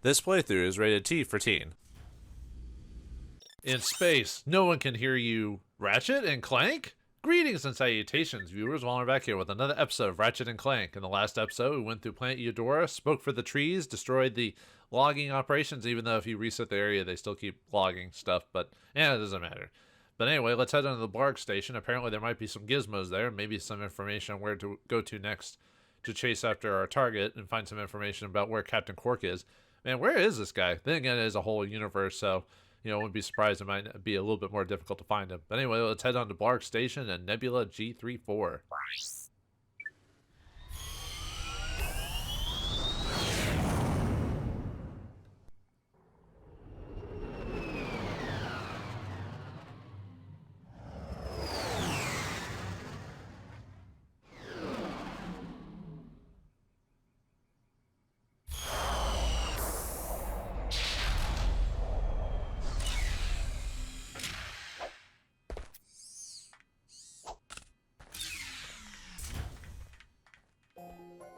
This playthrough is rated T for teen. In space, no one can hear you. Ratchet and Clank? Greetings and salutations, viewers. Well, we're back here with another episode of Ratchet and Clank. In the last episode, we went through Planet Eudora, spoke for the trees, destroyed the logging operations, even though if you reset the area, they still keep logging stuff, but yeah, it doesn't matter. But anyway, let's head on to the Blarg station. Apparently there might be some gizmos there, maybe some information on where to go to next to chase after our target and find some information about where Captain Qwark is. Man, where is this guy? Then again, it is a whole universe, so, you know, I wouldn't be surprised it might be a little bit more difficult to find him. But anyway, let's head on to Blarg Station and Nebula G34.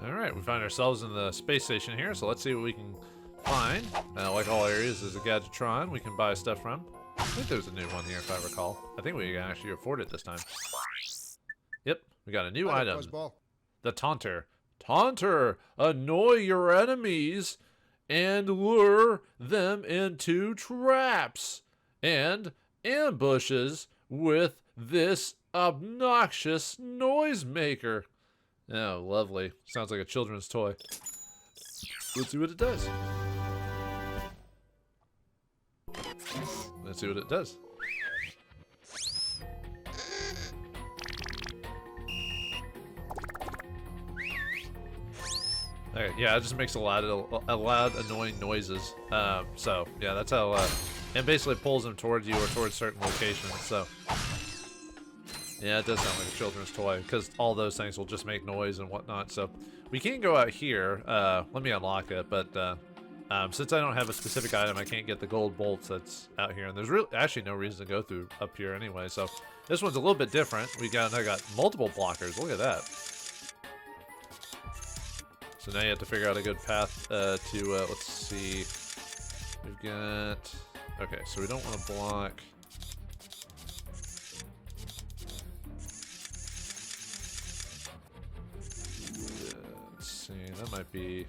Alright, we find ourselves in the space station here, so let's see what we can find. Like all areas, there's a gadgetron we can buy stuff from. I think there's a new one here, if I recall. I think we can actually afford it this time. Yep, we got a new item. The Taunter. Taunter! Annoy your enemies and lure them into traps and ambushes with this obnoxious noisemaker. Oh, lovely. Sounds like a children's toy. Let's see what it does. Let's see what it does. Okay, yeah, it just makes a loud, annoying noises. So, yeah, that's how, it basically pulls them towards you or towards certain locations, so. Yeah, it does sound like a children's toy, because all those things will just make noise and whatnot, so. We can go out here, let me unlock it, but, since I don't have a specific item, I can't get the gold bolts that's out here, and there's really, actually no reason to go through up here anyway, so. This one's a little bit different. I got multiple blockers, look at that. So now you have to figure out a good path, let's see. We've got, okay, so we don't want to block. That might be.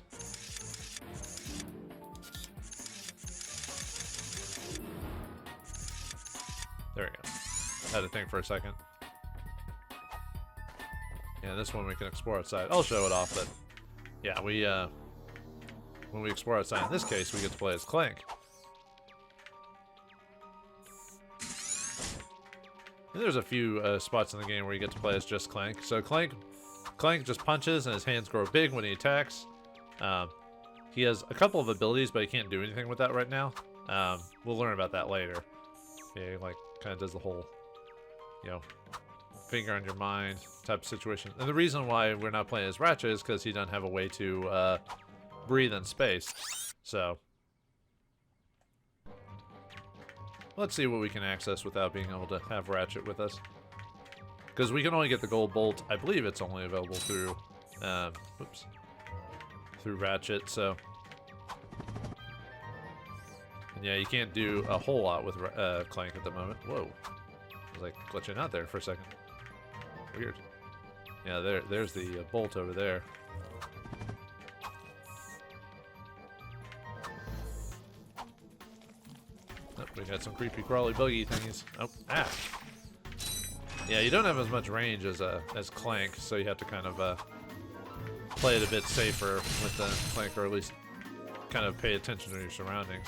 There we go. I had to think for a second. Yeah, this one we can explore outside. I'll show it off, but yeah, when we explore outside, in this case, we get to play as Clank. And there's a few spots in the game where you get to play as just Clank. So Clank just punches and his hands grow big when he attacks. He has a couple of abilities, but he can't do anything with that right now. We'll learn about that later. Yeah, he, like, kind of does the whole, you know, finger on your mind type of situation. And the reason why we're not playing as Ratchet is because he doesn't have a way to breathe in space. So let's see what we can access without being able to have Ratchet with us. Because we can only get the gold bolt. I believe it's only available through, through Ratchet, so. And yeah, you can't do a whole lot with Clank at the moment. Whoa. I was like glitching out there for a second. Weird. Yeah, there's the bolt over there. Oh, we got some creepy crawly buggy thingies. Oh, ah. Yeah, you don't have as much range as Clank, so you have to kind of play it a bit safer with the Clank, or at least kind of pay attention to your surroundings.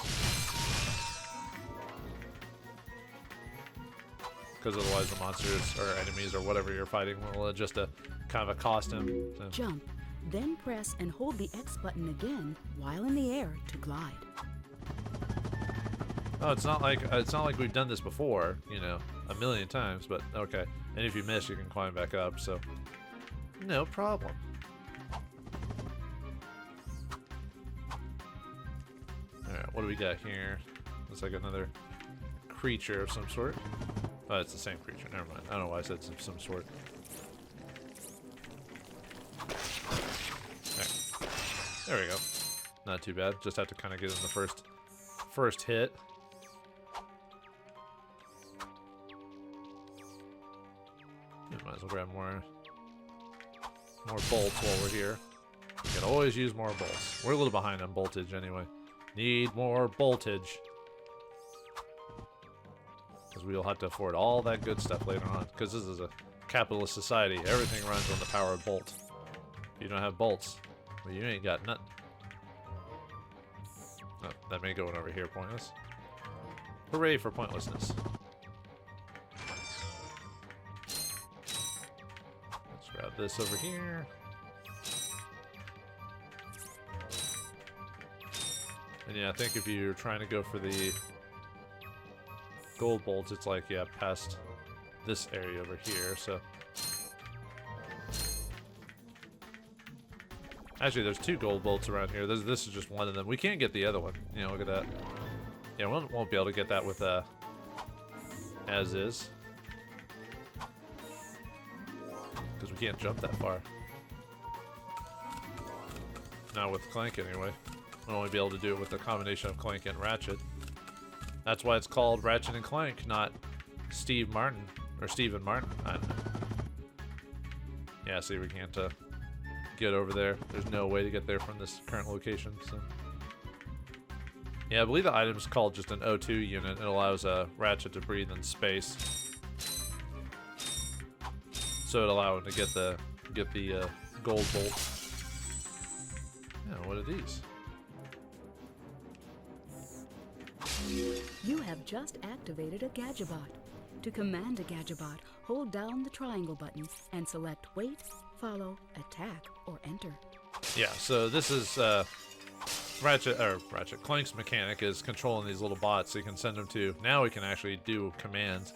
Because otherwise the monsters or enemies or whatever you're fighting will just kind of accost him. So. Jump, then press and hold the X button again while in the air to glide. Oh, it's not like we've done this before, you know, a million times, but okay. And if you miss, you can climb back up, so no problem. Alright, what do we got here? Looks like another creature of some sort. Oh, it's the same creature, never mind. I don't know why I said some sort. Alright. There we go. not too bad. Just have to kind of get in the first hit. Might as well grab more bolts while we're here. We can always use more bolts. We're a little behind on voltage anyway. Need more voltage. Because we'll have to afford all that good stuff later on. Because this is a capitalist society. Everything runs on the power of bolt. If you don't have bolts, well, you ain't got nothing. Oh, that may go in over here pointless. Hooray for pointlessness. Let's grab this over here. And yeah, I think if you're trying to go for the gold bolts, it's like, yeah, past this area over here, so. Actually, there's 2 gold bolts around here. This is just one of them. We can't get the other one. You know, look at that. Yeah, we won't be able to get that with, as is. Because we can't jump that far. Not with Clank, anyway. We'll only be able to do it with a combination of Clank and Ratchet. That's why it's called Ratchet and Clank, not Steve Martin. Or Steven Martin. I don't know. Yeah, see, we can't get over there. There's no way to get there from this current location, so. Yeah, I believe the item's called just an O2 unit. It allows Ratchet to breathe in space. So it'll allow him to get the gold bolt. Yeah, what are these? You have just activated a gadgetbot. To command a gadgetbot, hold down the triangle button and select wait, follow, attack, or enter. Yeah, so this is Ratchet Clank's mechanic is controlling these little bots, so you can send them to. Now we can actually do commands,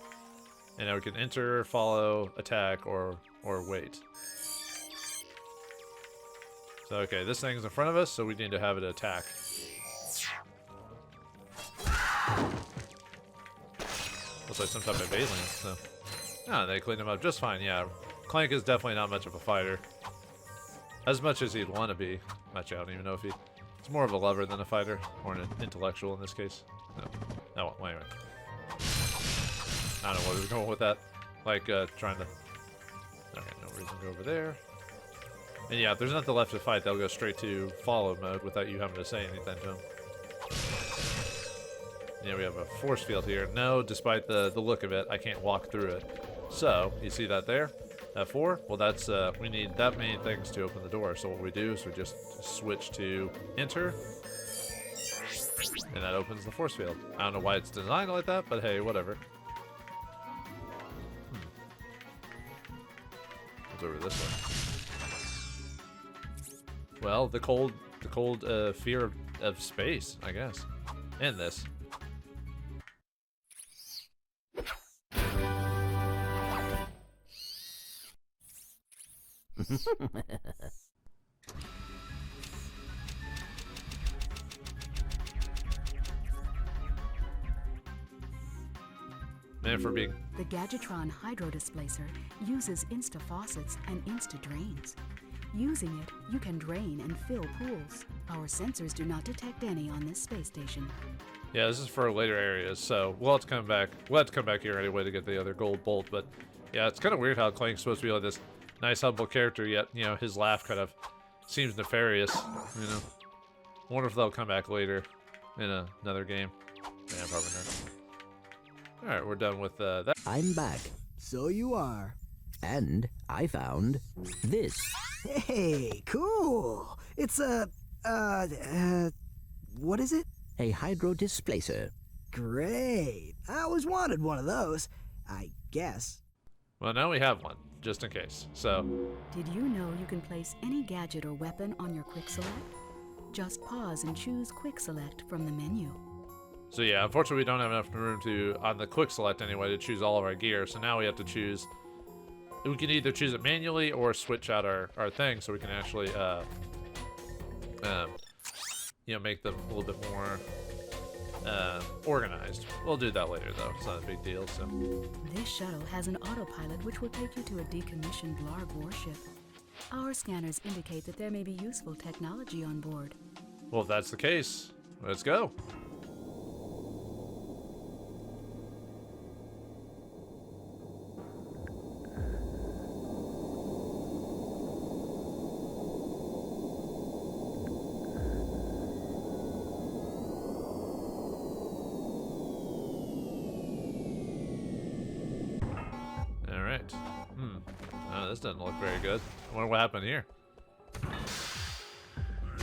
and now we can enter, follow, attack, or wait. So okay, this thing's in front of us, so we need to have it attack. Looks like some type of alien, so. Ah, they cleaned him up just fine, yeah. Clank is definitely not much of a fighter. As much as he'd want to be. Actually, I don't even know if he's more of a lover than a fighter. Or an intellectual in this case. No. Oh, wait a minute. I don't know where we're going with that. Like, trying to. Okay, no reason to go over there. And yeah, if there's nothing left to fight, they'll go straight to follow mode without you having to say anything to them. Yeah, we have a force field here. No, despite the look of it, I can't walk through it. So, you see that there? F4? Well, that's, we need that many things to open the door. So what we do is we just switch to enter. And that opens the force field. I don't know why it's designed like that, but hey, whatever. What's over this way? Well, the cold fear of space, I guess. And this. Man, for being. The Gadgetron Hydro Displacer uses Insta faucets and Insta drains. Using it, you can drain and fill pools. Our sensors do not detect any on this space station. Yeah, this is for later areas, so we'll have to come back. We'll have to come back here anyway to get the other gold bolt. But yeah, it's kind of weird how Clank's supposed to be like this nice, humble character, yet you know his laugh kind of seems nefarious. You know, I wonder if they'll come back later in another game. Yeah, probably not. All right, we're done with that. I'm back. So you are. And I found this. Hey, cool. It's a, what is it? A hydro displacer. Great. I always wanted one of those, I guess. Well, now we have one, just in case. So. Did you know you can place any gadget or weapon on your quick select? Just pause and choose quick select from the menu. So yeah, unfortunately we don't have enough room to, on the quick select anyway, to choose all of our gear. So now we have to choose, we can either choose it manually or switch out our thing so we can actually, you know, make them a little bit more organized. We'll do that later though, it's not a big deal, so. This shuttle has an autopilot which will take you to a decommissioned Blarg warship. Our scanners indicate that there may be useful technology on board. Well, if that's the case, let's go. Alright. Oh, this doesn't look very good. I wonder what happened here.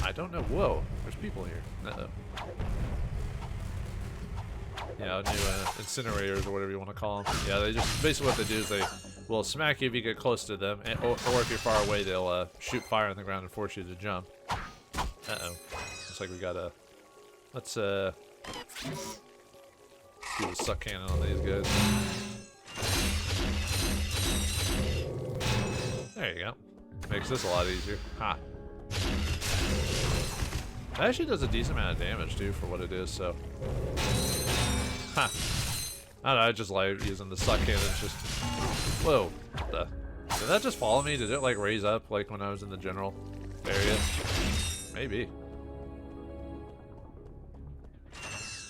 I don't know. Whoa, there's people here. Uh-oh. Yeah, new incinerators or whatever you want to call them. Yeah, they just basically what they do is they will smack you if you get close to them, or if you're far away, they'll shoot fire on the ground and force you to jump. Uh-oh. Looks like we got a... Let's do a suck cannon on these guys. There you go. Makes this a lot easier. Ha. It actually does a decent amount of damage too for what it is, so. Ha. I don't know, I just like using the suck cannon. Just. Whoa. What the? Did that just follow me? Did it like raise up like when I was in the general area? Maybe.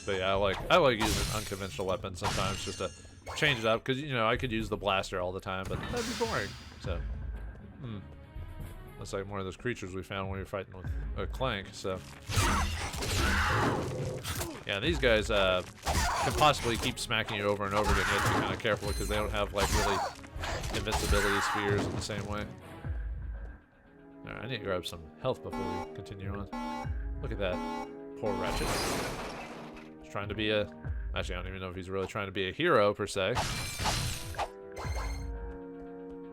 But yeah, I like using unconventional weapons sometimes just to change it up, because you know I could use the blaster all the time, but that'd be boring. So. Looks like one of those creatures we found when we were fighting with Clank, so. Yeah, these guys can possibly keep smacking you over and over again. You have to be kind of careful because they don't have like really invincibility spheres in the same way. Alright, I need to grab some health before we continue on. Look at that. Poor Ratchet. He's trying to be a... Actually, I don't even know if he's really trying to be a hero, per se.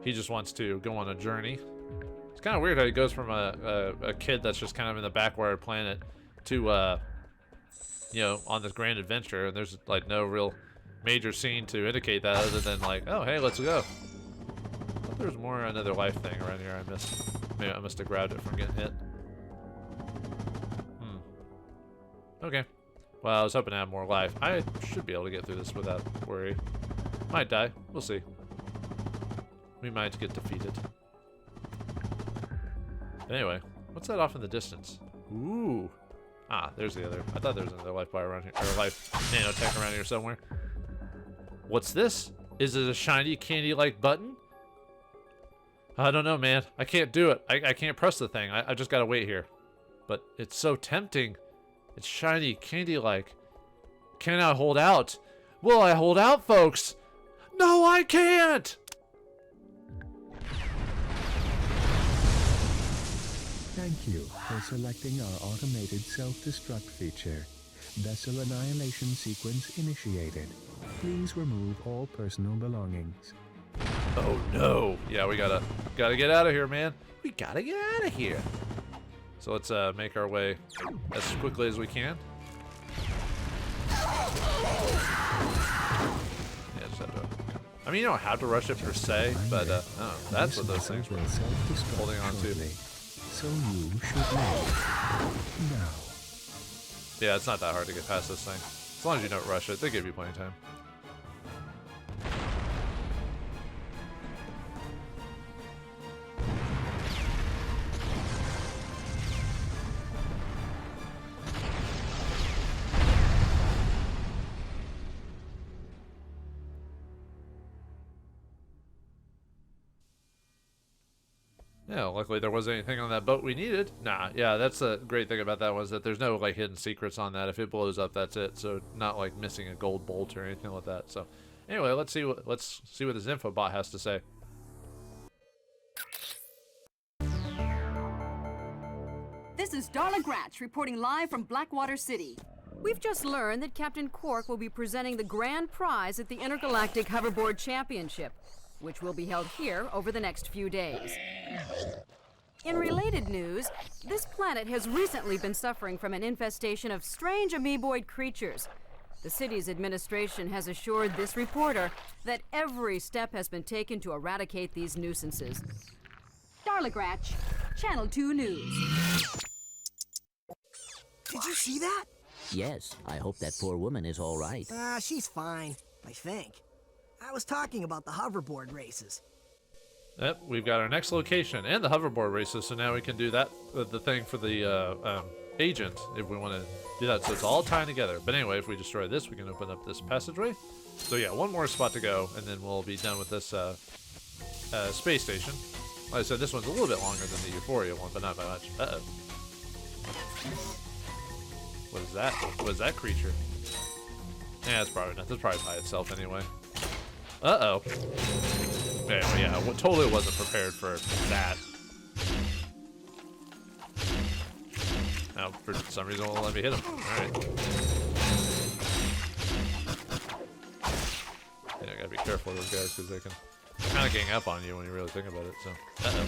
He just wants to go on a journey. It's kind of weird how he goes from a kid that's just kind of in the backwater planet to, you know, on this grand adventure, and there's like no real major scene to indicate that other than like, oh, hey, let's go. I thought there was more another life thing around here I missed. Maybe I must have grabbed it from getting hit. Okay. Well, I was hoping to have more life. I should be able to get through this without worry. Might die. We'll see. We might get defeated. Anyway, what's that off in the distance? Ooh. Ah, there's the other. I thought there was another life bar around here, or life nanotech around here somewhere. What's this? Is it a shiny candy-like button? I don't know, man. I can't do it. I can't press the thing. I just gotta wait here. But it's so tempting. It's shiny, candy-like. Can I hold out? Will I hold out, folks? No, I can't! Thank you for selecting our automated self-destruct feature. Vessel annihilation sequence initiated. Please remove all personal belongings. Oh no! Yeah, we gotta get out of here, man. We gotta get out of here. So let's make our way as quickly as we can. Yeah, just have to. I mean, you don't have to rush it per se, but oh, that's what those things were holding on to. So you should know now. Yeah, it's not that hard to get past this thing. As long as you don't rush it, they give you plenty of time. Yeah, luckily there wasn't anything on that boat we needed. Nah, yeah, that's the great thing about that was that there's no like hidden secrets on that. If it blows up, that's it. So not like missing a gold bolt or anything like that. So anyway, let's see what this info bot has to say. This is Darla Gratch reporting live from Blackwater City. We've just learned that Captain Qwark will be presenting the grand prize at the Intergalactic Hoverboard Championship, which will be held here over the next few days. In related news, this planet has recently been suffering from an infestation of strange amoeboid creatures. The city's administration has assured this reporter that every step has been taken to eradicate these nuisances. Darla Gratch, Channel 2 News. Did you see that? Yes, I hope that poor woman is all right. She's fine, I think. I was talking about the hoverboard races. Yep, we've got our next location and the hoverboard races, so now we can do that, the thing for the agent if we want to do that. So it's all tying together. But anyway, if we destroy this, we can open up this passageway. So yeah, one more spot to go, and then we'll be done with this space station. Like I said, this one's a little bit longer than the Euphoria one, but not by much. Uh-oh. What is that? What is that creature? Yeah, it's probably not. That's probably by itself anyway. Uh-oh. Anyway, yeah, totally wasn't prepared for that. Now, for some reason, it won't let me hit him. Alright. Yeah, I gotta be careful of those guys, because they can kind of gang up on you when you really think about it, so. Uh-oh.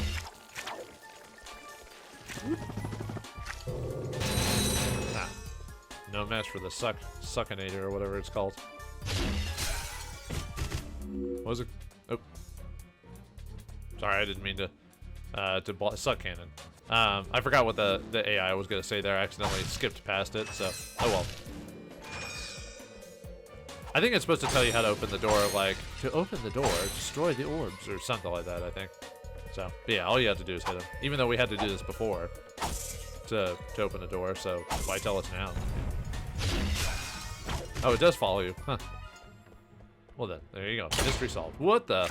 Ah. No match for the Suckinator, or whatever it's called. What was it? Oh. Sorry, I didn't mean to suck cannon. I forgot what the AI was gonna say there. I accidentally skipped past it, so oh well. I think it's supposed to tell you how to open the door, like to open the door, destroy the orbs or something like that. I think. So but yeah, all you have to do is hit him. Even though we had to do this before to open the door, so why tell us now? Oh, it does follow you, huh? Well then, there you go. Mystery solved. What the?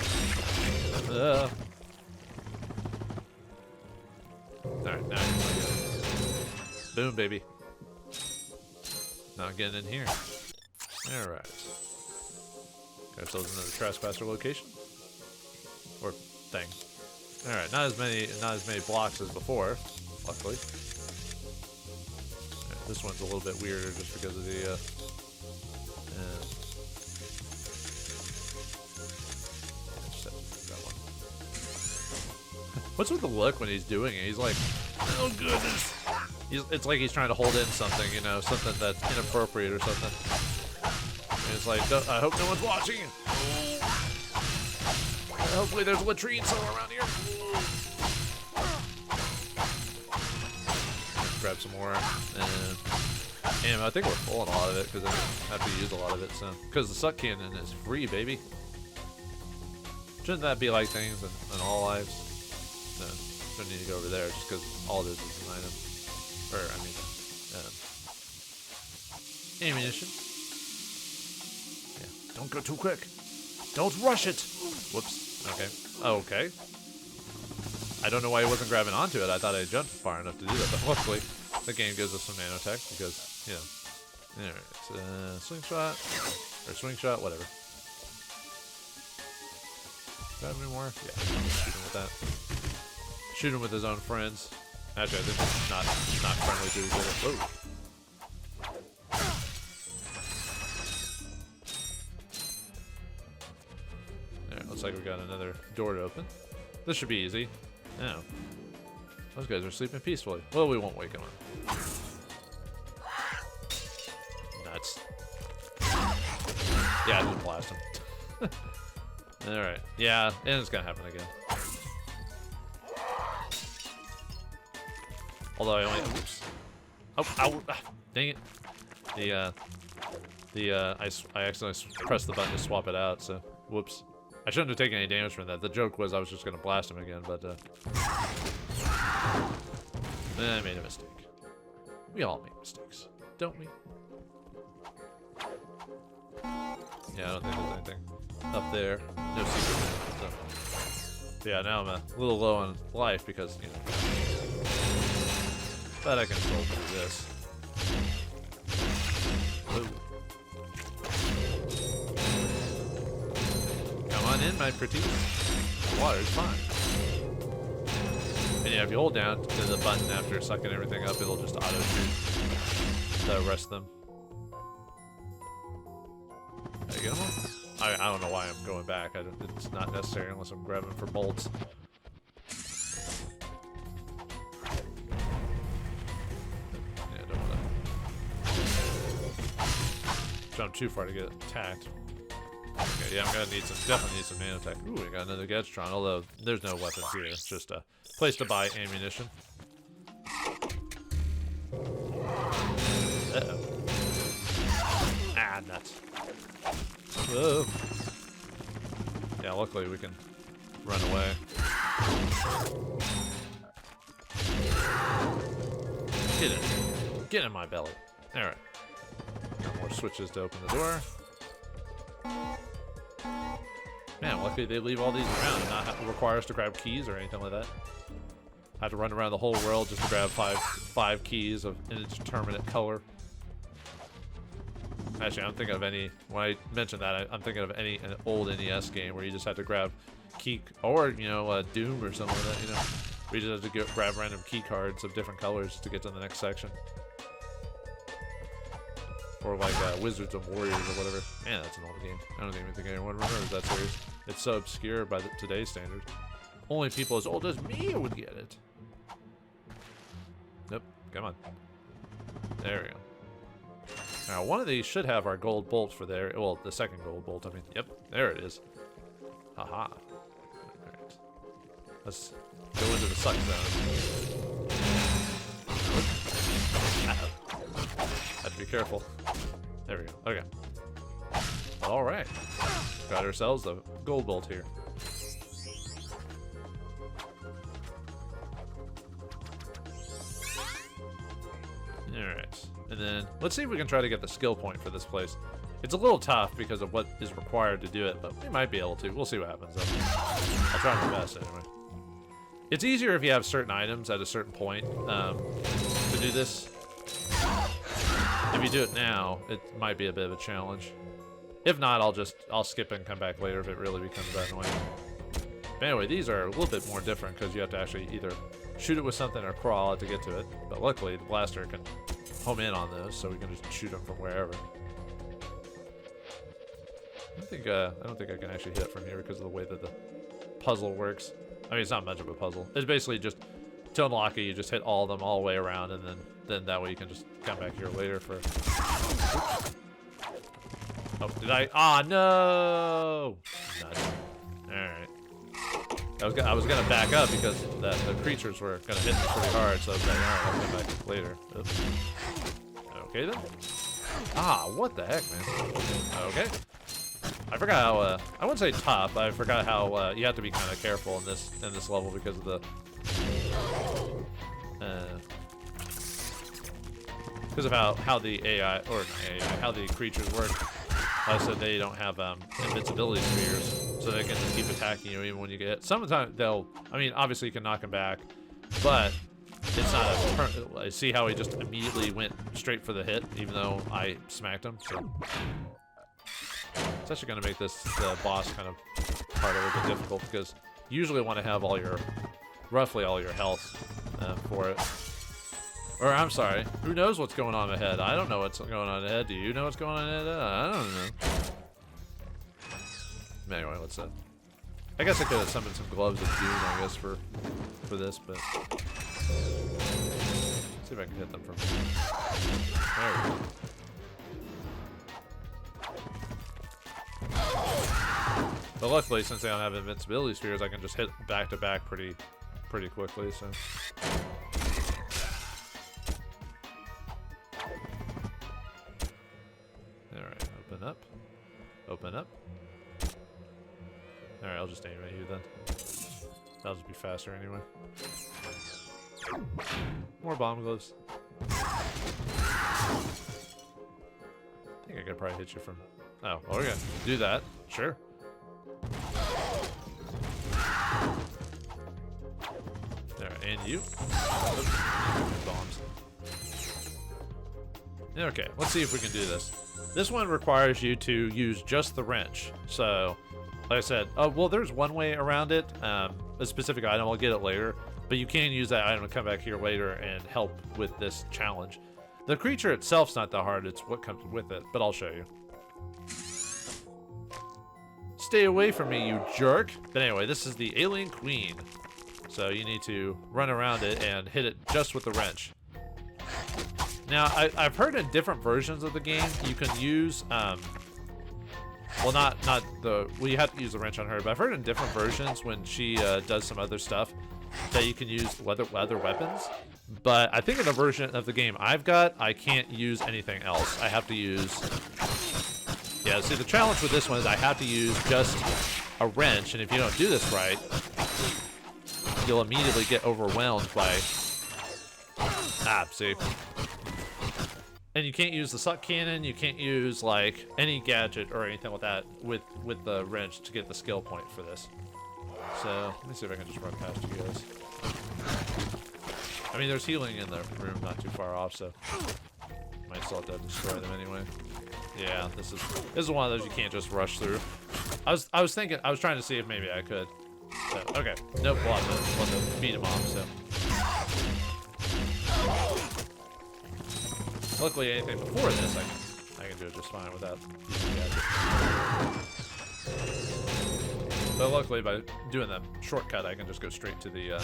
Alright, now boom, baby. Not getting in here. Alright. Got ourselves another trespasser location. Or thing. Alright, not as many blocks as before, luckily. Right, this one's a little bit weirder just because of the what's with the look when he's doing it? He's like, oh goodness. It's like he's trying to hold in something, you know, something that's inappropriate or something. And it's like, I hope no one's watching. Hopefully there's a latrine somewhere around here. Grab some more. And I think we're full on a lot of it because I have to use a lot of it. So because the suck cannon is free, baby. Shouldn't that be like things in all lives? No, don't need to go over there just because all it is an item. Or, I mean, ammunition. Yeah, don't go too quick. Don't rush it. Whoops. Okay. Okay. I don't know why he wasn't grabbing onto it. I thought I jumped far enough to do that, but luckily the game gives us some nanotech because, you know. Alright, slingshot. Or swing shot, whatever. Grab any more? Yeah, I'm just shooting with that. Shoot him with his own friends. Actually, I think it's not friendly to each other. Whoa. Alright, looks like we got another door to open. This should be easy. Oh. Those guys are sleeping peacefully. Well, we won't wake them up. Nuts. Yeah, I didn't blast him. Alright. Yeah, and it's gonna happen again. Although I only, oops. Oh, ow, dang it. I accidentally pressed the button to swap it out, so whoops. I shouldn't have taken any damage from that. The joke was I was just gonna blast him again, but I made a mistake. We all make mistakes, don't we? Yeah, I don't think there's anything up there. No secret. So. Yeah, now I'm a little low on life because, you know. But I can roll through this. Ooh. Come on in, my pretties. The water's fine. And yeah, if you hold down to the button after sucking everything up, it'll just auto-shoot the rest of them. Did I get them all? I don't know why I'm going back. It's not necessary unless I'm grabbing for bolts. Jump too far to get attacked. Okay, yeah, I'm gonna need definitely need some nanotech. Ooh, we got another Gadgetron, although there's no weapons here. It's just a place to buy ammunition. Uh-oh. Ah, nuts. Whoa. Yeah, luckily we can run away. Get it. Get in my belly. Alright. More switches to open the door. Man, luckily they leave all these around and not require us to grab keys or anything like that. I have to run around the whole world just to grab five keys of an indeterminate color. Actually, I'm thinking of any, when I mentioned that, I'm thinking of an old NES game where you just had to grab key, or, you know, Doom or something like that, you know. We just have to grab random key cards of different colors to get to the next section. Or like Wizards of Warriors or whatever. Man, that's an old game. I don't even think anyone remembers that series. It's so obscure by today's standards. Only people as old as me would get it. Nope. Come on. There we go. Now, one of these should have our gold bolt for there. Well, the second gold bolt, I mean. Yep. There it is. Haha. Alright. Let's go into the suck zone. Have to be careful. There we go. Okay. Alright. Got ourselves a gold bolt here. Alright. And then, let's see if we can try to get the skill point for this place. It's a little tough because of what is required to do it, but we might be able to. We'll see what happens though. I'll try my best anyway. It's easier if you have certain items at a certain point to do this. If you do it now, it might be a bit of a challenge. If not, I'll skip and come back later if it really becomes that annoying. But anyway, these are a little bit more different because you have to actually either shoot it with something or crawl it to get to it. But luckily, the blaster can home in on those, so we can just shoot them from wherever. I don't think I can actually hit from here because of the way that the puzzle works. I mean, it's not much of a puzzle. It's basically just to unlock it, you just hit all of them all the way around, and then that way you can just come back here later for. Oops. Oh, did I? Ah, no! Nuts. All right. I was gonna back up because the creatures were gonna hit me pretty hard, so I was like, all right, I'll come back later. Oops. Okay then. Ah, what the heck, man? Okay. I forgot how. I wouldn't say tough. I forgot how you have to be kind of careful in this level because of the. Because of how the AI or not AI, how the creatures work. Like I said, they don't have invincibility spheres, so they can just keep attacking you even when you get hit. Sometimes they'll. I mean, obviously you can knock them back, but it's not a. I see how he just immediately went straight for the hit, even though I smacked him. So. It's actually going to make this boss kind of part a little bit difficult because you usually want to have roughly all your health for it. Or I'm sorry, who knows what's going on ahead? I don't know what's going on ahead. Do you know what's going on ahead? I don't know. Anyway, let's I guess I could have summoned some gloves of doom, I guess, for this, but let's see if I can hit them from there. We go. But luckily, since they don't have invincibility spheres, I can just hit back to back pretty quickly. So. All right, open up, open up. All right, I'll just aim at you then. That'll just be faster anyway. More bomb gloves. I think I could probably hit you from. Oh, well, we're gonna do that. Sure. There, and you. Oops. Bombs. Okay, let's see if we can do this. This one requires you to use just the wrench. So, like I said, well, there's one way around it. A specific item, I'll get it later. But you can use that item to come back here later and help with this challenge. The creature itself's not that hard, it's what comes with it, but I'll show you. Stay away from me, you jerk. But anyway, this is the Alien Queen. So you need to run around it and hit it just with the wrench. Now, I've heard in different versions of the game, you can use, well, not the, well, you have to use the wrench on her, but I've heard in different versions when she does some other stuff that you can use leather weapons. But I think in the version of the game I've got, I can't use anything else. I have to use, yeah, see, the challenge with this one is I have to use just a wrench, and if you don't do this right, you'll immediately get overwhelmed by, see. And you can't use the suck cannon, you can't use like any gadget or anything like that with the wrench to get the skill point for this. So let me see if I can just run past you guys. I mean, there's healing in the room not too far off, so might still have to destroy them anyway. Yeah, this is one of those you can't just rush through. I was thinking, I was trying to see if maybe I could. So, okay, nope, we'll have to beat him off. So. Luckily, anything before this, I can do it just fine without using gadget. But luckily, by doing that shortcut, I can just go straight to the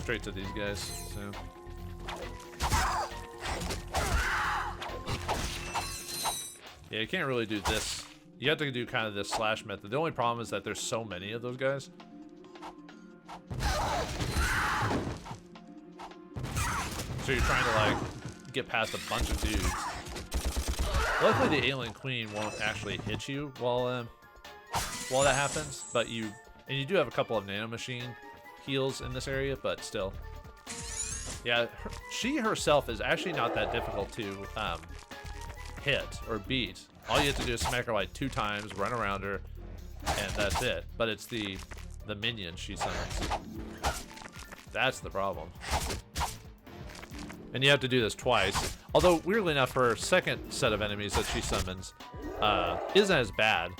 straight to these guys. So. Yeah, you can't really do this. You have to do kind of this slash method. The only problem is that there's so many of those guys. So you're trying to like get past a bunch of dudes. Luckily, the alien queen won't actually hit you while that happens, but you do have a couple of nanomachine heals in this area, but still. Yeah, she herself is actually not that difficult to hit or beat. All you have to do is smack her like 2 times, run around her, and that's it. But it's the minions she summons. That's the problem. And you have to do this twice. Although, weirdly enough, her second set of enemies that she summons isn't as bad.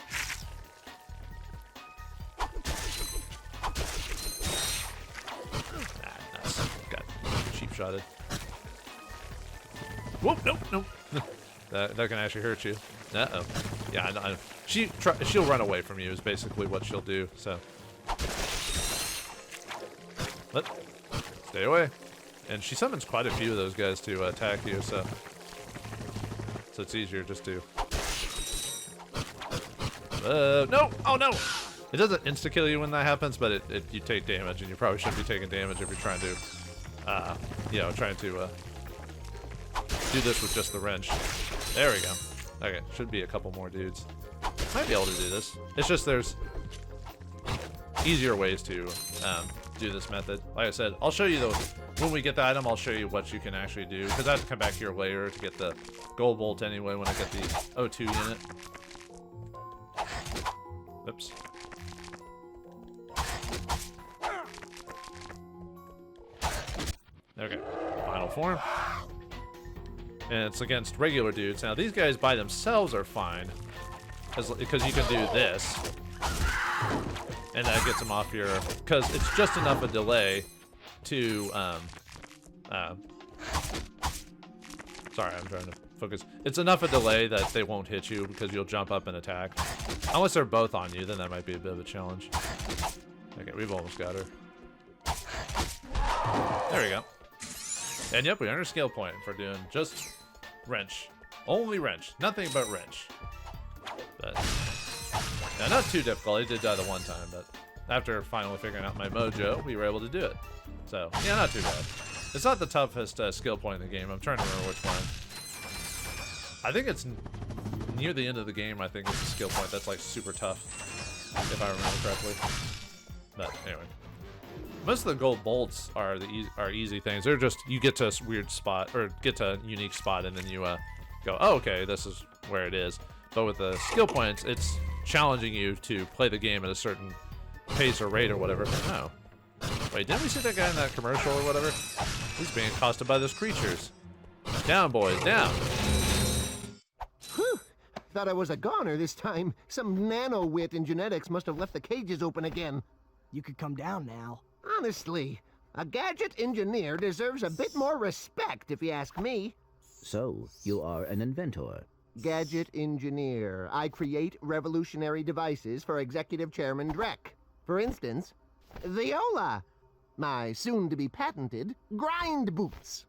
Nice. Got cheap-shotted. Whoop, nope. that can actually hurt you. Uh-oh. Yeah, I know. She'll run away from you is basically what she'll do, so. But, stay away. And she summons quite a few of those guys to attack you, so it's easier just to. No! Oh no! It doesn't insta kill you when that happens, but you take damage, and you probably shouldn't be taking damage if you're trying to, do this with just the wrench. There we go. Okay, should be a couple more dudes. Might be able to do this. It's just there's easier ways to do this method. Like I said, I'll show you when we get the item, I'll show you what you can actually do, because I have to come back here later to get the gold bolt anyway when I get the O2 unit. Oops. Okay, final form. And it's against regular dudes. Now these guys by themselves are fine, because you can do this. And that gets them off your, because it's just enough a delay to, sorry, I'm trying to focus. It's enough a delay that they won't hit you because you'll jump up and attack. Unless they're both on you, then that might be a bit of a challenge. Okay, we've almost got her. There we go. And yep, we earned a skill point for doing just wrench. Only wrench. Nothing but wrench. But yeah, not too difficult. I did die the one time, but after finally figuring out my mojo, we were able to do it. So, yeah, not too bad. It's not the toughest skill point in the game. I'm trying to remember which one. I think it's near the end of the game. I think it's a skill point that's like super tough, if I remember correctly. But anyway, most of the gold bolts are easy things. They're just you get to a weird spot or get to a unique spot, and then you go, oh, okay, this is where it is. But with the skill points, it's challenging you to play the game at a certain pace or rate or whatever. Oh. Wait, didn't we see that guy in that commercial or whatever? He's being accosted by those creatures. Down, boys, down. Whew. Thought I was a goner this time. Some nano-wit in genetics must have left the cages open again. You could come down now. Honestly, a gadget engineer deserves a bit more respect, if you ask me. So, you are an inventor. Gadget engineer. I create revolutionary devices for Executive Chairman Drek. For instance, Viola. My soon-to-be patented grind boots.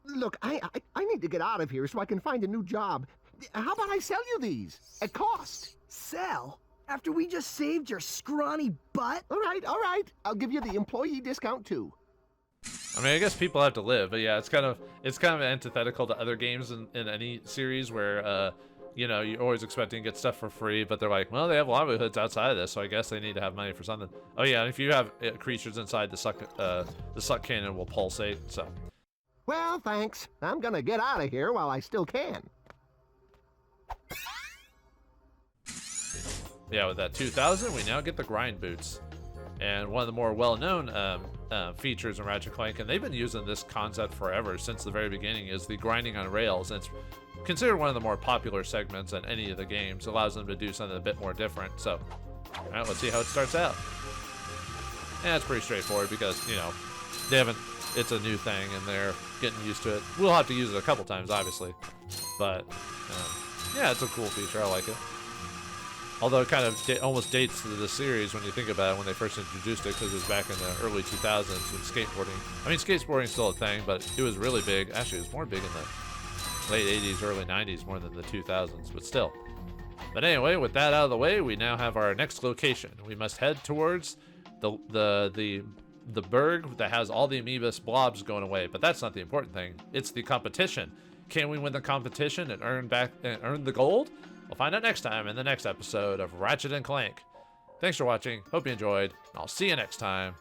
Look, I need to get out of here so I can find a new job. How about I sell you these? At cost. Sell? After we just saved your scrawny butt? All right. I'll give you the employee discount, too. I mean, I guess people have to live, but yeah, it's kind of antithetical to other games in any series where, you're always expecting to get stuff for free, but they're like, well, they have livelihoods outside of this, so I guess they need to have money for something. Oh yeah, and if you have creatures inside the suck cannon will pulsate, so. Well, thanks. I'm gonna get out of here while I still can. Yeah, with that 2000, we now get the grind boots. And one of the more well-known features in Ratchet Clank, and they've been using this concept forever, since the very beginning, is the grinding on rails. And it's considered one of the more popular segments in any of the games. It allows them to do something a bit more different. So, all right, let's see how it starts out. And it's pretty straightforward because, you know, they haven't, it's a new thing and they're getting used to it. We'll have to use it a couple times, obviously. But, yeah, it's a cool feature. I like it. Although it kind of almost dates the series when you think about it, when they first introduced it, because it was back in the early 2000s when skateboarding. I mean, skateboarding's still a thing, but it was really big. Actually, it was more big in the late 80s, early 90s, more than the 2000s, but still. But anyway, with that out of the way, we now have our next location. We must head towards the burg that has all the amoebus blobs going away. But that's not the important thing. It's the competition. Can we win the competition and earn the gold? We'll find out next time in the next episode of Ratchet and Clank. Thanks for watching. Hope you enjoyed. I'll see you next time.